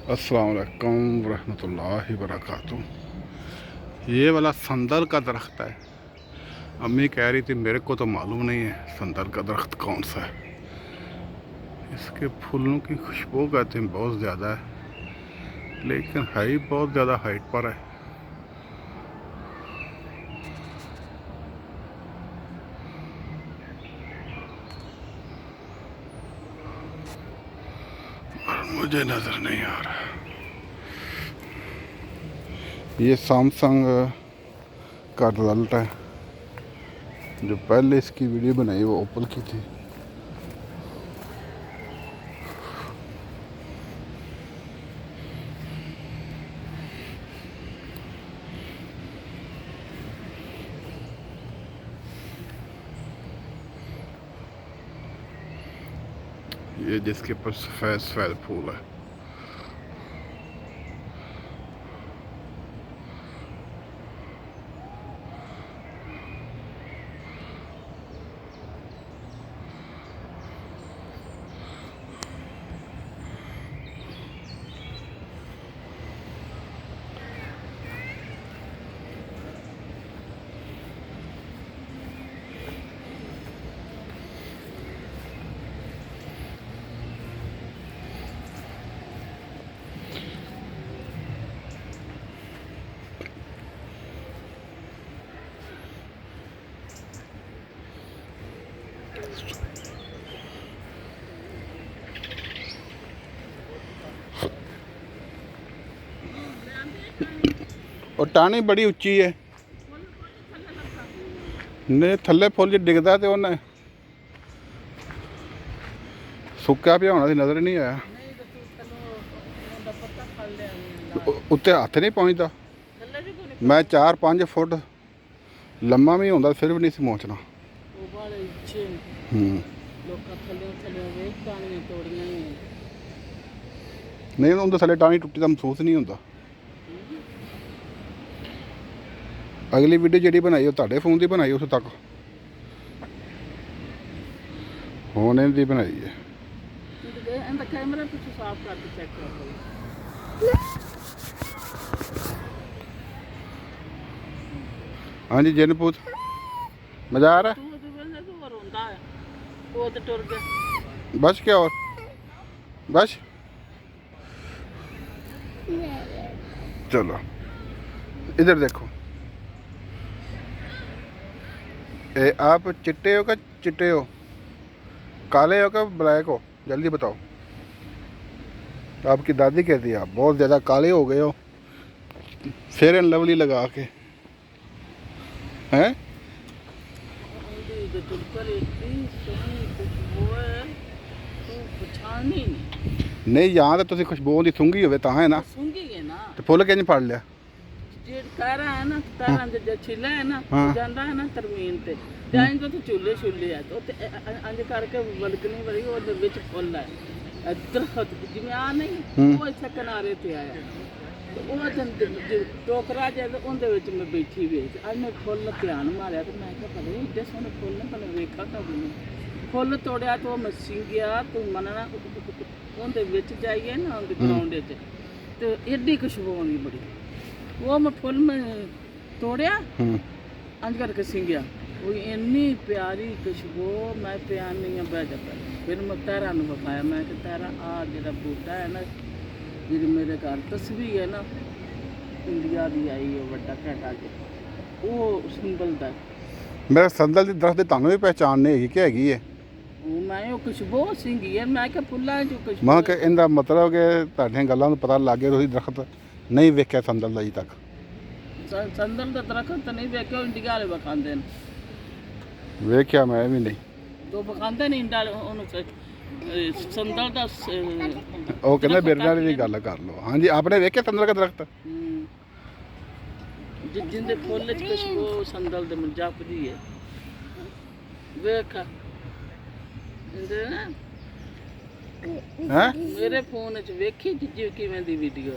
अस्सलाम वालेकुम रहमतुल्लाहि वबरकातुहू। ये वाला संदल का दरख्त है। अम्मी कह रही थी मेरे को तो मालूम नहीं है संदल का दरख्त कौन सा है। इसके फूलों की खुशबू कहते हैं बहुत ज़्यादा है, लेकिन है ही बहुत ज़्यादा हाइट पर है। और मुझे नज़र नहीं आ रहा। ये सैमसंग का रिजल्ट है। जो पहले इसकी वीडियो बनाई वो ओपल की थी। ये जिसके ऊपर सफ़ेद सफ़ेद फूल है। और टाणी बड़ी उच्ची है ने थले फुल जो डिगदा तो उन्हें सुक्या पिया होना नज़र नहीं आया। उत्ते हथ नहीं पहुँचता। मैं 4-5 फुट लम्मा भी होंदा फिर भी नहीं सी पहुँचना। नहीं उनके थले टाणी टुटी का महसूस नहीं होता। अगली वीडियो जी बनाई तुहाडे फोन की बनाई उस तक हुण इहदी बनाई है। हाँ जी जिनपूत मजा आ रहा है। बस क्या और बस चलो इधर देखो। ए, आप चिट्टे हो क्या चिट्टे हो, काले हो क्या ब्लैक हो, जल्दी बताओ। आपकी दादी कहती है आप बहुत ज़्यादा काले हो गए हो फेयर एंड लवली लगा के हैं। नहीं यहाँ तो तुम खुशबू की सूंघी हो है ना, तो फुल किंज फड़ लिया। तारा है ना, तारा जो छिला है ना, जाता है ना तरमीन ते जाएंगे तो चूल्हे छुले है तो अंज करके बलकनी बड़ी और विच फुल है दरख्त जिवें आ नहीं वो इत्थे किनारे ते आया तो वो टोकरा जे उहदे विच मैं बैठी वी अज मैं फुल ध्यान मारिया तो मैं क्या पता एडे सोहने फुल ने भला वेखा कब फुल तोड़िया तो मैं सिंघिया तू मनना उहदे विच जाइए ना उहदे ग्राउंड च तो एडी खुशबू आनी बड़ी। वो मैं फुल में तोड़िया अंज करके सिंघिया वो इन्नी प्यारी खुशबू मैं प्यान नहीं बह जाता। फिर मैं तैरा बखाया मैं कि तैरा आ जो बूटा है ना जी मेरे घर तस्वीर है ना इंडिया की आई है बड़ा घटा के वो संदल का मेरा संदल की दरख्त तुहानू भी पहचान नहीं है कि हैगी है। मैं वो खुशबू सिंघी है मैं क्या फुल्ला जो खुशबू मैं कि इनका मतलब कि तुहाडियां गल्लां तो पता लग गया तुसीं दरख्त नहीं वेख्या संदल का अजे तक। संदल का दरख्त तो नहीं वेख्या इंडिया वाले बखाते हैं। वेख्या मैं भी नहीं तो बखाते नहीं इंडिया संदल का वो कहना बिरना की गल कर लो। हाँ जी आपने वेख्या संदल का दरख्त जिंदे फुल च खुशबू संदल दे मन जपदी है वेखा हैं मेरे फोन च वेखी जिज्जी किवें दी वीडियो